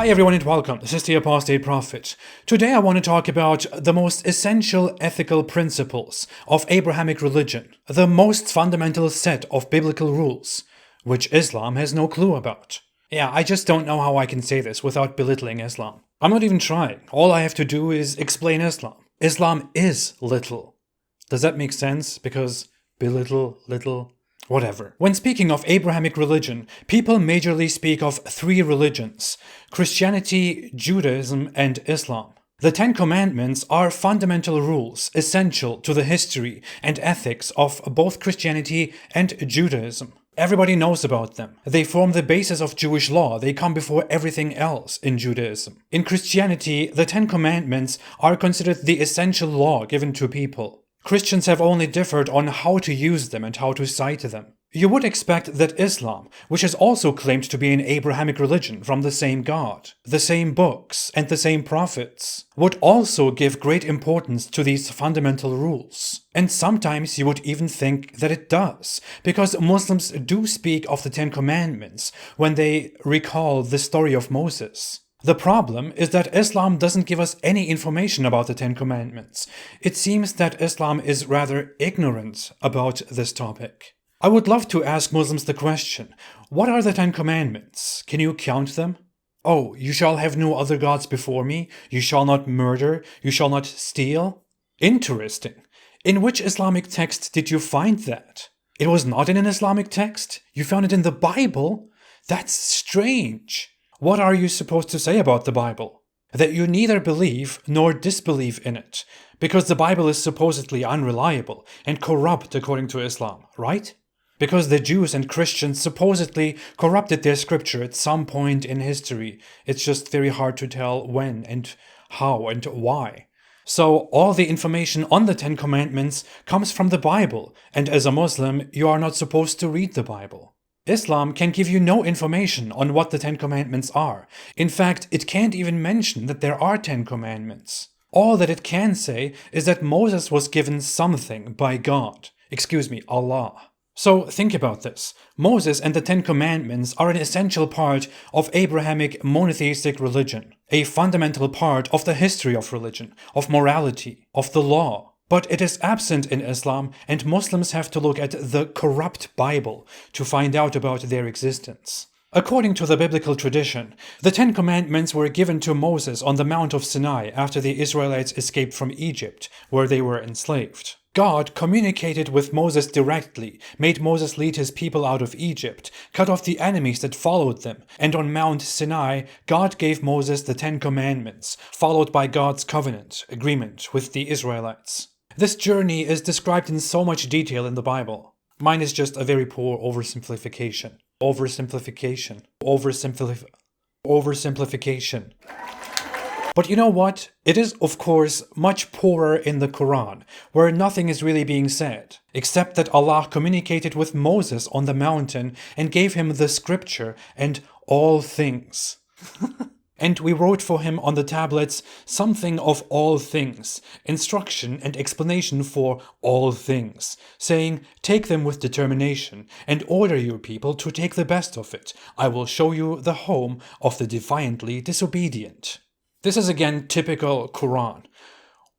Hi everyone and welcome, this is the Apostate Prophet. Today I want to talk about the most essential ethical principles of Abrahamic religion, the most fundamental set of biblical rules, which Islam has no clue about. Yeah, I just don't know how I can say this without belittling Islam. I'm not even trying, all I have to do is explain Islam. Islam is little. Does that make sense? Because belittle, little... Whatever. When speaking of Abrahamic religion, people majorly speak of three religions: Christianity, Judaism, and Islam. The Ten Commandments are fundamental rules essential to the history and ethics of both Christianity and Judaism. Everybody knows about them. They form the basis of Jewish law. They come before everything else in Judaism. In Christianity, the Ten Commandments are considered the essential law given to people. Christians have only differed on how to use them and how to cite them. You would expect that Islam, which has also claimed to be an Abrahamic religion from the same God, the same books, and the same prophets, would also give great importance to these fundamental rules. And sometimes you would even think that it does, because Muslims do speak of the Ten Commandments when they recall the story of Moses. The problem is that Islam doesn't give us any information about the Ten Commandments. It seems that Islam is rather ignorant about this topic. I would love to ask Muslims the question, what are the Ten Commandments? Can you count them? Oh, you shall have no other gods before me, you shall not murder, you shall not steal? Interesting. In which Islamic text did you find that? It was not in an Islamic text? You found it in the Bible? That's strange. What are you supposed to say about the Bible? That you neither believe nor disbelieve in it, because the Bible is supposedly unreliable and corrupt according to Islam, right? Because the Jews and Christians supposedly corrupted their scripture at some point in history. It's just very hard to tell when and how and why. So all the information on the Ten Commandments comes from the Bible, and as a Muslim, you are not supposed to read the Bible. Islam can give you no information on what the Ten Commandments are. In fact, it can't even mention that there are 10 commandments. All that it can say is that Moses was given something by God. Allah. So think about this. Moses and the Ten Commandments are an essential part of Abrahamic monotheistic religion, a fundamental part of the history of religion, of morality, of the law. But it is absent in Islam, and Muslims have to look at the corrupt Bible to find out about their existence. According to the biblical tradition, the Ten Commandments were given to Moses on the Mount of Sinai after the Israelites escaped from Egypt, where they were enslaved. God communicated with Moses directly, made Moses lead his people out of Egypt, cut off the enemies that followed them, and on Mount Sinai, God gave Moses the Ten Commandments, followed by God's covenant agreement with the Israelites. This journey is described in so much detail in the Bible. Mine is just a very poor oversimplification. Oversimplification. But you know what? It is, of course, much poorer in the Quran, where nothing is really being said, except that Allah communicated with Moses on the mountain and gave him the scripture and all things. And we wrote for him on the tablets something of all things, instruction and explanation for all things, saying, take them with determination, and order your people to take the best of it. I will show you the home of the defiantly disobedient. This is again typical Quran.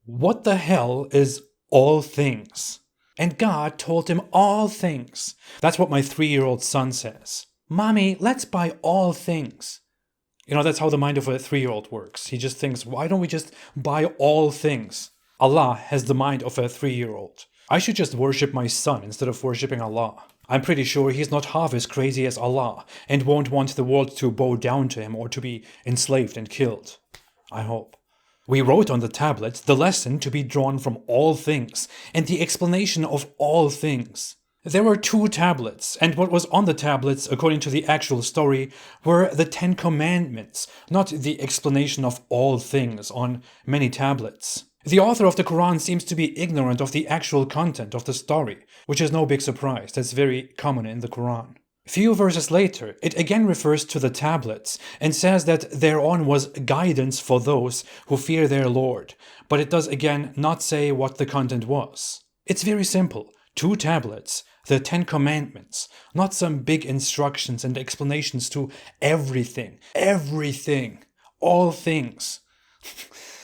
What the hell is all things? And God told him all things. That's what my 3-year-old son says. Mommy, let's buy all things. You know, that's how the mind of a 3-year-old works. He just thinks, why don't we just buy all things? Allah has the mind of a 3-year-old. I should just worship my son instead of worshipping Allah. I'm pretty sure he's not half as crazy as Allah and won't want the world to bow down to him or to be enslaved and killed. I hope. We wrote on the tablets the lesson to be drawn from all things and the explanation of all things. There were 2 tablets, and what was on the tablets, according to the actual story, were the 10 Commandments, not the explanation of all things on many tablets. The author of the Quran seems to be ignorant of the actual content of the story, which is no big surprise. That's very common in the Quran. Few verses later, it again refers to the tablets and says that thereon was guidance for those who fear their Lord, but it does again not say what the content was. It's very simple. 2 tablets, the 10 Commandments, not some big instructions and explanations to everything. Everything. all things.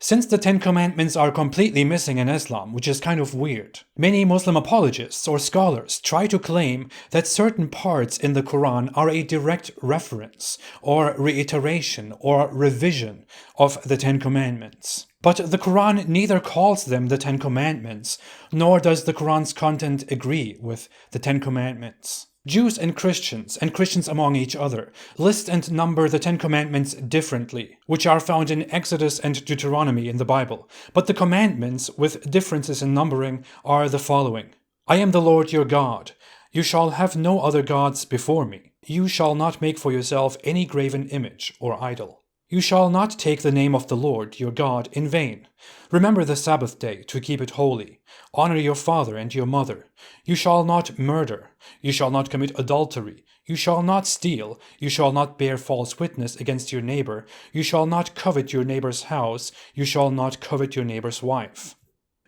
Since the Ten Commandments are completely missing in Islam, which is kind of weird, many Muslim apologists or scholars try to claim that certain parts in the Quran are a direct reference or reiteration or revision of the Ten Commandments. But the Quran neither calls them the Ten Commandments, nor does the Quran's content agree with the Ten Commandments. Jews and Christians among each other, list and number the Ten Commandments differently, which are found in Exodus and Deuteronomy in the Bible. But the commandments, with differences in numbering, are the following. I am the Lord your God. You shall have no other gods before me. You shall not make for yourself any graven image or idol. You shall not take the name of the Lord your God in vain. Remember the Sabbath day to keep it holy. Honor your father and your mother. You shall not murder. You shall not commit adultery. You shall not steal. You shall not bear false witness against your neighbor. You shall not covet your neighbor's house. You shall not covet your neighbor's wife.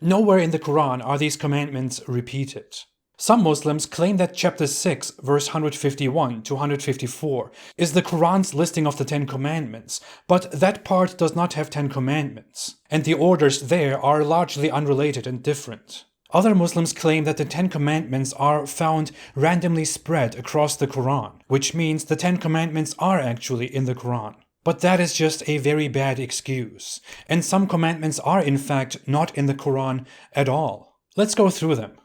Nowhere in the Quran are these commandments repeated. Some Muslims claim that chapter 6, verse 151 to 154 is the Quran's listing of the Ten Commandments, but that part does not have 10 commandments, and the orders there are largely unrelated and different. Other Muslims claim that the 10 Commandments are found randomly spread across the Quran, which means the 10 Commandments are actually in the Quran. But that is just a very bad excuse, and some commandments are in fact not in the Quran at all. Let's go through them.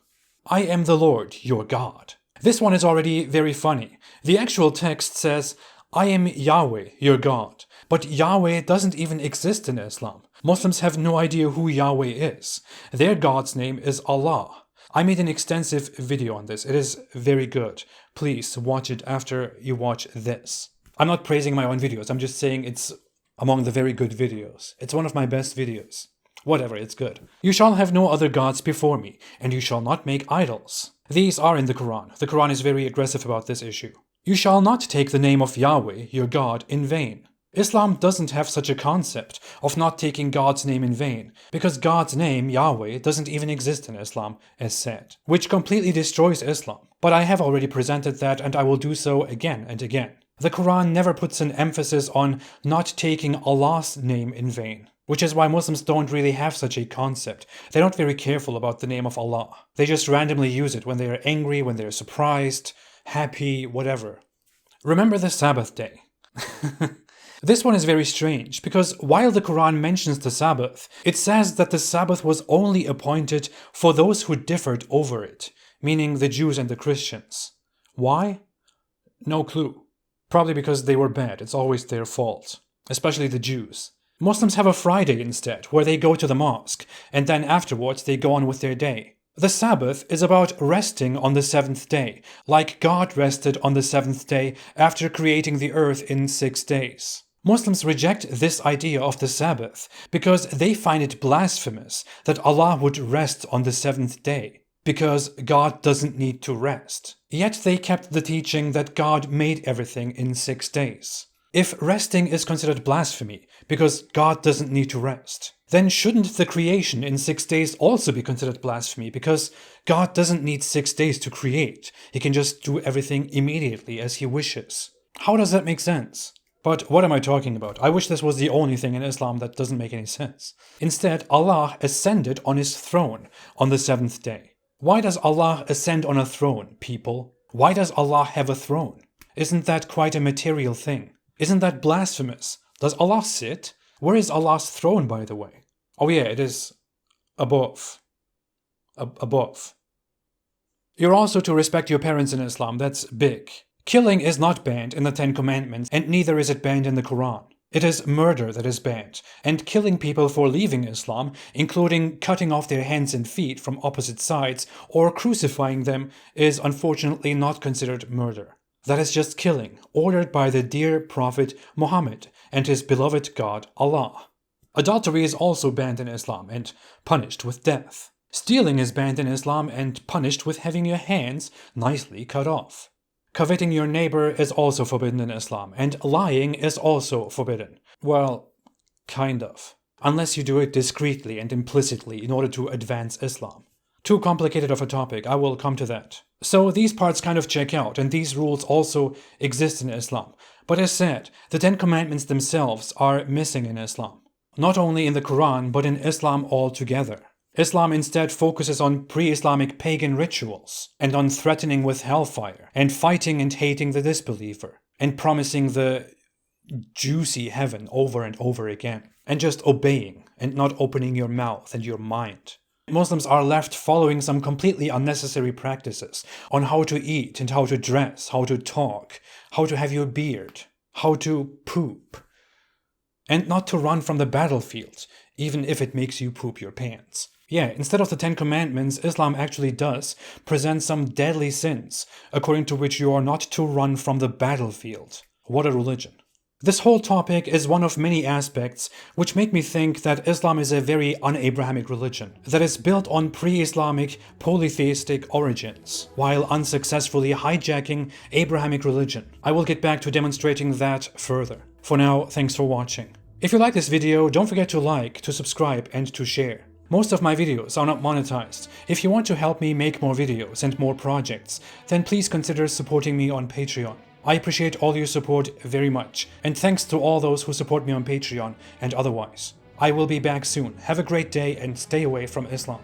I am the Lord, your God. This one is already very funny. The actual text says, I am Yahweh, your God. But Yahweh doesn't even exist in Islam. Muslims have no idea who Yahweh is. Their God's name is Allah. I made an extensive video on this. It is very good. Please watch it after you watch this. I'm not praising my own videos. I'm just saying it's among the very good videos. It's one of my best videos. Whatever, it's good. You shall have no other gods before me, and you shall not make idols. These are in the Quran. The Quran is very aggressive about this issue. You shall not take the name of Yahweh, your God, in vain. Islam doesn't have such a concept of not taking God's name in vain, because God's name, Yahweh, doesn't even exist in Islam, as said, which completely destroys Islam. But I have already presented that, and I will do so again and again. The Quran never puts an emphasis on not taking Allah's name in vain, which is why Muslims don't really have such a concept. They're not very careful about the name of Allah. They just randomly use it when they are angry, when they're surprised, happy, whatever. Remember the Sabbath day. This one is very strange, because while the Quran mentions the Sabbath, it says that the Sabbath was only appointed for those who differed over it, meaning the Jews and the Christians. Why? No clue. Probably because they were bad. It's always their fault, especially the Jews. Muslims have a Friday instead, where they go to the mosque, and then afterwards they go on with their day. The Sabbath is about resting on the seventh day, like God rested on the seventh day after creating the earth in 6 days. Muslims reject this idea of the Sabbath because they find it blasphemous that Allah would rest on the seventh day, because God doesn't need to rest. Yet they kept the teaching that God made everything in 6 days. If resting is considered blasphemy because God doesn't need to rest, then shouldn't the creation in 6 days also be considered blasphemy because God doesn't need 6 days to create? He can just do everything immediately as he wishes. How does that make sense? But what am I talking about? I wish this was the only thing in Islam that doesn't make any sense. Instead, Allah ascended on his throne on the 7th day. Why does Allah ascend on a throne, people? Why does Allah have a throne? Isn't that quite a material thing? Isn't that blasphemous? Does Allah sit? Where is Allah's throne, by the way? Oh yeah, it is above. Above. You're also to respect your parents in Islam. That's big. Killing is not banned in the 10 Commandments, and neither is it banned in the Quran. It is murder that is banned, and killing people for leaving Islam, including cutting off their hands and feet from opposite sides or crucifying them, is unfortunately not considered murder. That is just killing, ordered by the dear Prophet Muhammad and his beloved God Allah. Adultery is also banned in Islam and punished with death. Stealing is banned in Islam and punished with having your hands nicely cut off. Coveting your neighbor is also forbidden in Islam, and lying is also forbidden. Well, kind of. Unless you do it discreetly and implicitly in order to advance Islam. Too complicated of a topic, I will come to that. So these parts kind of check out, and these rules also exist in Islam. But as said, the 10 Commandments themselves are missing in Islam. Not only in the Quran, but in Islam altogether. Islam instead focuses on pre-Islamic pagan rituals, and on threatening with hellfire, and fighting and hating the disbeliever, and promising the juicy heaven over and over again, and just obeying, and not opening your mouth and your mind. Muslims are left following some completely unnecessary practices on how to eat and how to dress, how to talk, how to have your beard, how to poop, and not to run from the battlefield, even if it makes you poop your pants. Yeah, instead of the 10 Commandments, Islam actually does present some deadly sins, according to which you are not to run from the battlefield. What a religion. This whole topic is one of many aspects which make me think that Islam is a very un-Abrahamic religion that is built on pre-Islamic polytheistic origins, while unsuccessfully hijacking Abrahamic religion. I will get back to demonstrating that further. For now, thanks for watching. If you like this video, don't forget to like, to subscribe, and to share. Most of my videos are not monetized. If you want to help me make more videos and more projects, then please consider supporting me on Patreon. I appreciate all your support very much, and thanks to all those who support me on Patreon and otherwise. I will be back soon. Have a great day and stay away from Islam.